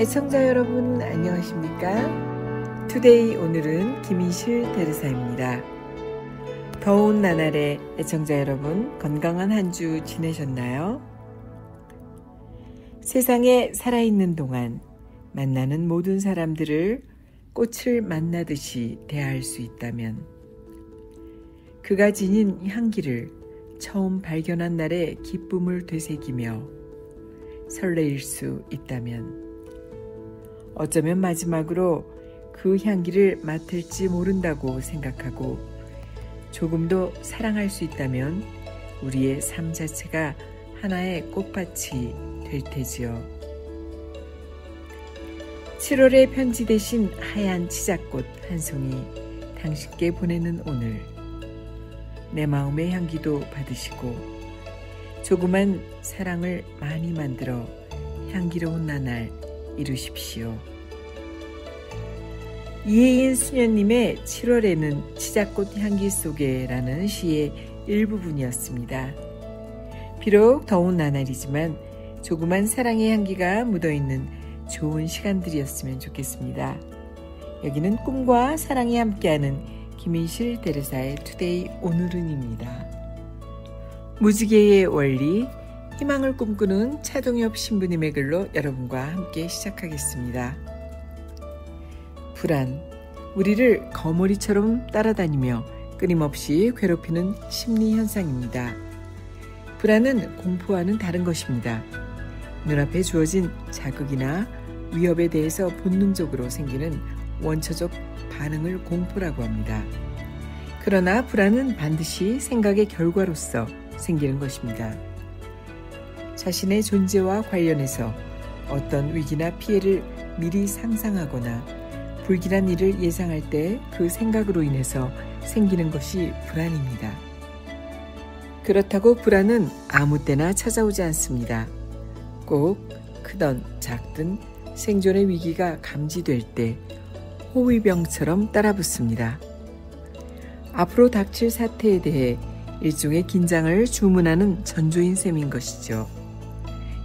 애청자 여러분 안녕하십니까? 투데이 오늘은 김희실 대르사입니다. 더운 나날에 애청자 여러분 건강한 한 주 지내셨나요? 세상에 살아있는 동안 만나는 모든 사람들을 꽃을 만나듯이 대할 수 있다면, 그가 지닌 향기를 처음 발견한 날의 기쁨을 되새기며 설레일 수 있다면, 어쩌면 마지막으로 그 향기를 맡을지 모른다고 생각하고 조금도 사랑할 수 있다면 우리의 삶 자체가 하나의 꽃밭이 될 테지요. 7월의 편지 대신 하얀 치자꽃 한 송이 당신께 보내는 오늘, 내 마음의 향기도 받으시고 조그만 사랑을 많이 만들어 향기로운 나날 이루십시오. 이혜인 수녀님의 7월에는 치자꽃 향기 속에 라는 시의 일부분이었습니다. 비록 더운 나날이지만 조그만 사랑의 향기가 묻어있는 좋은 시간들이었으면 좋겠습니다. 여기는 꿈과 사랑이 함께하는 김희실 대르사의 투데이 오늘은입니다. 무지개의 원리, 희망을 꿈꾸는 차동엽 신부님의 글로 여러분과 함께 시작하겠습니다. 불안, 우리를 거머리처럼 따라다니며 끊임없이 괴롭히는 심리 현상입니다. 불안은 공포와는 다른 것입니다. 눈앞에 주어진 자극이나 위협에 대해서 본능적으로 생기는 원초적 반응을 공포라고 합니다. 그러나 불안은 반드시 생각의 결과로서 생기는 것입니다. 자신의 존재와 관련해서 어떤 위기나 피해를 미리 상상하거나 불길한 일을 예상할 때 그 생각으로 인해서 생기는 것이 불안입니다. 그렇다고 불안은 아무 때나 찾아오지 않습니다. 꼭 크든 작든 생존의 위기가 감지될 때 호위병처럼 따라붙습니다. 앞으로 닥칠 사태에 대해 일종의 긴장을 주문하는 전조인 셈인 것이죠.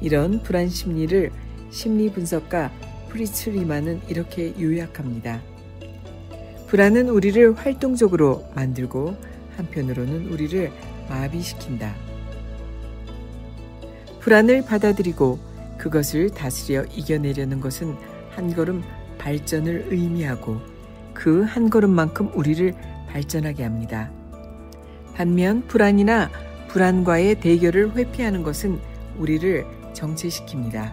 이런 불안 심리를 심리 분석가 프리츠 리만은 이렇게 요약합니다. 불안은 우리를 활동적으로 만들고 한편으로는 우리를 마비시킨다. 불안을 받아들이고 그것을 다스려 이겨내려는 것은 한 걸음 발전을 의미하고 그 한 걸음만큼 우리를 발전하게 합니다. 반면 불안이나 불안과의 대결을 회피하는 것은 우리를 정체시킵니다.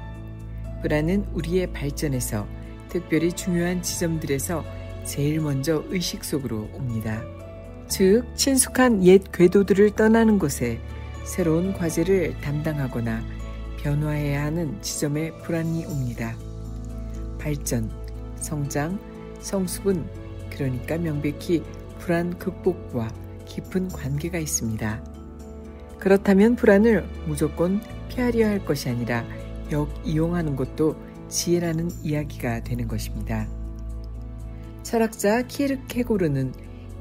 불안은 우리의 발전에서 특별히 중요한 지점들에서 제일 먼저 의식 속으로 옵니다. 즉, 친숙한 옛 궤도들을 떠나는 곳에 새로운 과제를 담당하거나 변화해야 하는 지점에 불안이 옵니다. 발전, 성장, 성숙은 그러니까 명백히 불안 극복과 깊은 관계가 있습니다. 그렇다면 불안을 무조건 피하려 할 것이 아니라 역이용하는 것도 지혜라는 이야기가 되는 것입니다. 철학자 키르케고르는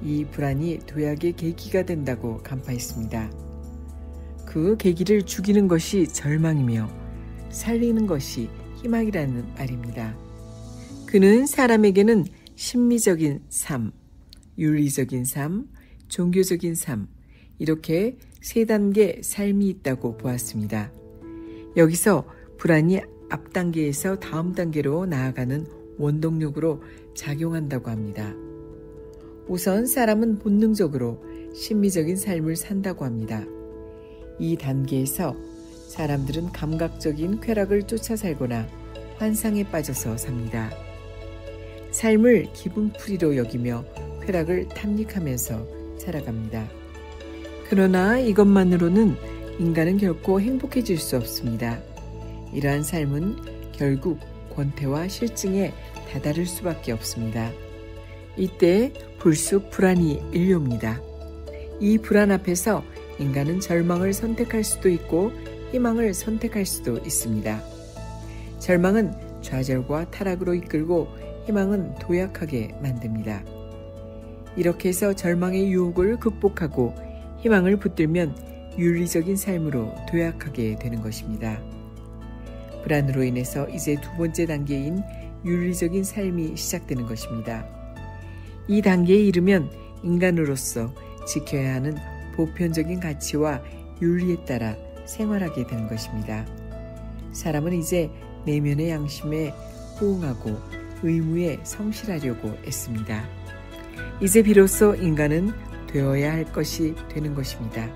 이 불안이 도약의 계기가 된다고 간파했습니다. 그 계기를 죽이는 것이 절망이며 살리는 것이 희망이라는 말입니다. 그는 사람에게는 심리적인 삶, 윤리적인 삶, 종교적인 삶, 이렇게 세 단계 삶이 있다고 보았습니다. 여기서 불안이 앞 단계에서 다음 단계로 나아가는 원동력으로 작용한다고 합니다. 우선 사람은 본능적으로 심미적인 삶을 산다고 합니다. 이 단계에서 사람들은 감각적인 쾌락을 쫓아 살거나 환상에 빠져서 삽니다. 삶을 기분풀이로 여기며 쾌락을 탐닉하면서 살아갑니다. 그러나 이것만으로는 인간은 결코 행복해질 수 없습니다. 이러한 삶은 결국 권태와 실증에 다다를 수밖에 없습니다. 이때 불쑥 불안이 일려옵니다. 이 불안 앞에서 인간은 절망을 선택할 수도 있고 희망을 선택할 수도 있습니다. 절망은 좌절과 타락으로 이끌고 희망은 도약하게 만듭니다. 이렇게 해서 절망의 유혹을 극복하고 희망을 붙들면 윤리적인 삶으로 도약하게 되는 것입니다. 불안으로 인해서 이제 두 번째 단계인 윤리적인 삶이 시작되는 것입니다. 이 단계에 이르면 인간으로서 지켜야 하는 보편적인 가치와 윤리에 따라 생활하게 되는 것입니다. 사람은 이제 내면의 양심에 호응하고 의무에 성실하려고 애씁니다. 이제 비로소 인간은 되어야 할 것이 되는 것입니다.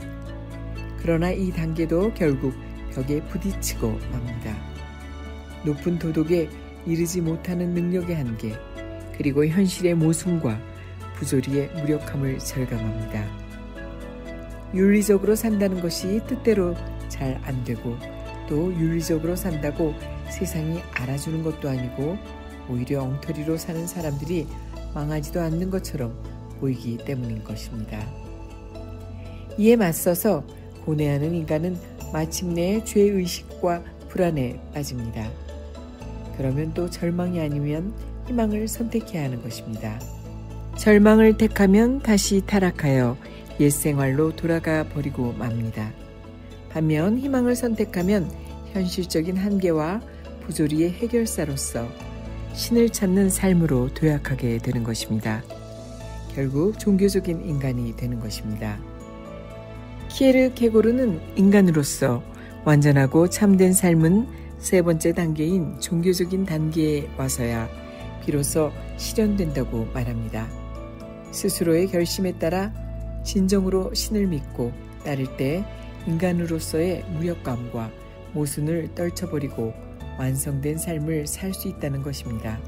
그러나 이 단계도 결국 벽에 부딪히고 맙니다. 높은 도덕에 이르지 못하는 능력의 한계, 그리고 현실의 모순과 부조리의 무력함을 절감합니다. 윤리적으로 산다는 것이 뜻대로 잘 안 되고 또 윤리적으로 산다고 세상이 알아주는 것도 아니고 오히려 엉터리로 사는 사람들이 망하지도 않는 것처럼 보이기 때문인 것입니다. 이에 맞서서 고뇌하는 인간은 마침내 죄의식과 불안에 빠집니다. 그러면 또 절망이 아니면 희망을 선택해야 하는 것입니다. 절망을 택하면 다시 타락하여 옛 생활로 돌아가 버리고 맙니다. 반면 희망을 선택하면 현실적인 한계와 부조리의 해결사로서 신을 찾는 삶으로 도약하게 되는 것입니다. 결국 종교적인 인간이 되는 것입니다. 키에르케고르는 인간으로서 완전하고 참된 삶은 세 번째 단계인 종교적인 단계에 와서야 비로소 실현된다고 말합니다. 스스로의 결심에 따라 진정으로 신을 믿고 따를 때 인간으로서의 무력감과 모순을 떨쳐버리고 완성된 삶을 살 수 있다는 것입니다.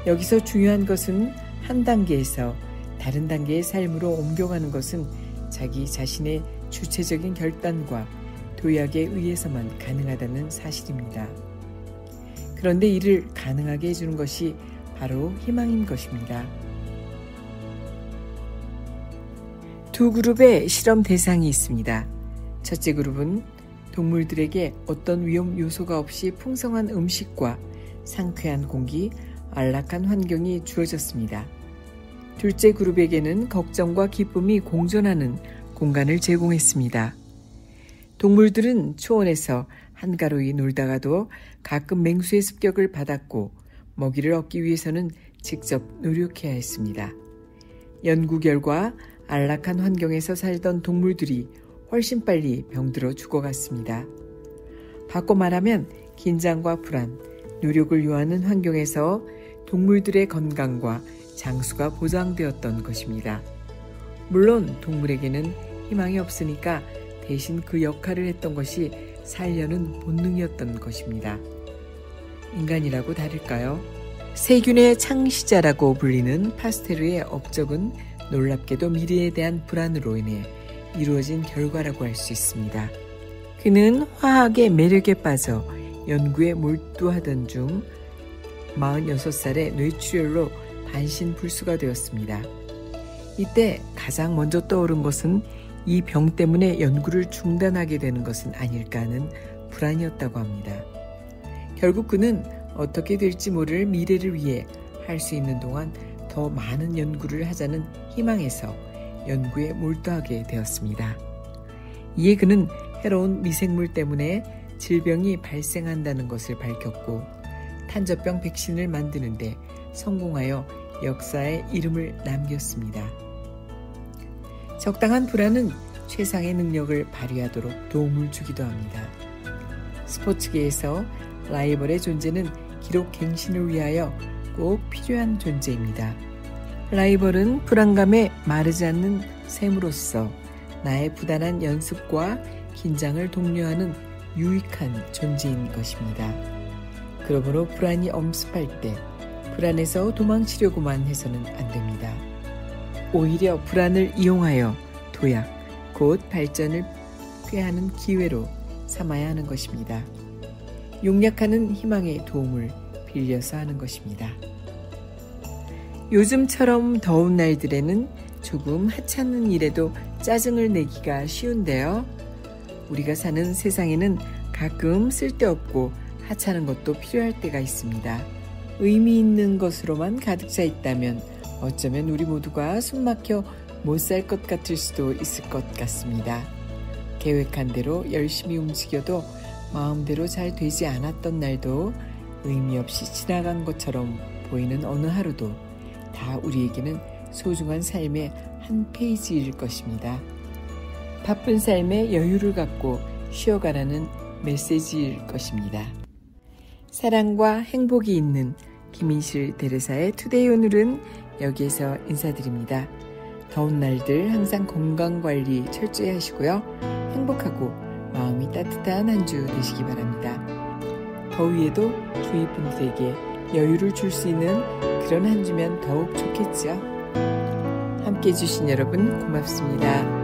여기서 중요한 것은 한 단계에서 다른 단계의 삶으로 옮겨가는 것은 자기 자신의 주체적인 결단과 도약에 의해서만 가능하다는 사실입니다. 그런데 이를 가능하게 해주는 것이 바로 희망인 것입니다. 두 그룹의 실험 대상이 있습니다. 첫째 그룹은 동물들에게 어떤 위험 요소가 없이 풍성한 음식과 상쾌한 공기, 안락한 환경이 주어졌습니다. 둘째 그룹에게는 걱정과 기쁨이 공존하는 공간을 제공했습니다. 동물들은 초원에서 한가로이 놀다가도 가끔 맹수의 습격을 받았고 먹이를 얻기 위해서는 직접 노력해야 했습니다. 연구 결과 안락한 환경에서 살던 동물들이 훨씬 빨리 병들어 죽어갔습니다. 바꿔 말하면 긴장과 불안, 노력을 요하는 환경에서 동물들의 건강과 장수가 보장되었던 것입니다. 물론 동물에게는 희망이 없으니까 대신 그 역할을 했던 것이 살려는 본능이었던 것입니다. 인간이라고 다를까요? 세균의 창시자라고 불리는 파스테르의 업적은 놀랍게도 미래에 대한 불안으로 인해 이루어진 결과라고 할 수 있습니다. 그는 화학의 매력에 빠져 연구에 몰두하던 중 46살에 뇌출혈로 반신불수가 되었습니다. 이때 가장 먼저 떠오른 것은 이 병 때문에 연구를 중단하게 되는 것은 아닐까 하는 불안이었다고 합니다. 결국 그는 어떻게 될지 모를 미래를 위해 할 수 있는 동안 더 많은 연구를 하자는 희망에서 연구에 몰두하게 되었습니다. 이에 그는 해로운 미생물 때문에 질병이 발생한다는 것을 밝혔고 탄저병 백신을 만드는데 성공하여 역사에 이름을 남겼습니다. 적당한 불안은 최상의 능력을 발휘하도록 도움을 주기도 합니다. 스포츠계에서 라이벌의 존재는 기록 갱신을 위하여 꼭 필요한 존재입니다. 라이벌은 불안감에 마르지 않는 샘으로서 나의 부단한 연습과 긴장을 독려하는 유익한 존재인 것입니다. 그러므로 불안이 엄습할 때 불안에서 도망치려고만 해서는 안 됩니다. 오히려 불안을 이용하여 도약, 곧 발전을 꾀하는 기회로 삼아야 하는 것입니다. 용약하는 희망의 도움을 빌려서 하는 것입니다. 요즘처럼 더운 날들에는 조금 하찮은 일에도 짜증을 내기가 쉬운데요. 우리가 사는 세상에는 가끔 쓸데없고 하찮은 것도 필요할 때가 있습니다. 의미 있는 것으로만 가득 차 있다면 어쩌면 우리 모두가 숨막혀 못 살 것 같을 수도 있을 것 같습니다. 계획한 대로 열심히 움직여도 마음대로 잘 되지 않았던 날도 의미 없이 지나간 것처럼 보이는 어느 하루도 다 우리에게는 소중한 삶의 한 페이지일 것입니다. 바쁜 삶에 여유를 갖고 쉬어가라는 메시지일 것입니다. 사랑과 행복이 있는 김인실 대르사의 투데이 오늘은 여기에서 인사드립니다. 더운 날들 항상 건강관리 철저히 하시고요. 행복하고 마음이 따뜻한 한 주 되시기 바랍니다. 더위에도 주위 분들에게 여유를 줄 수 있는 그런 한 주면 더욱 좋겠죠. 함께 해주신 여러분 고맙습니다.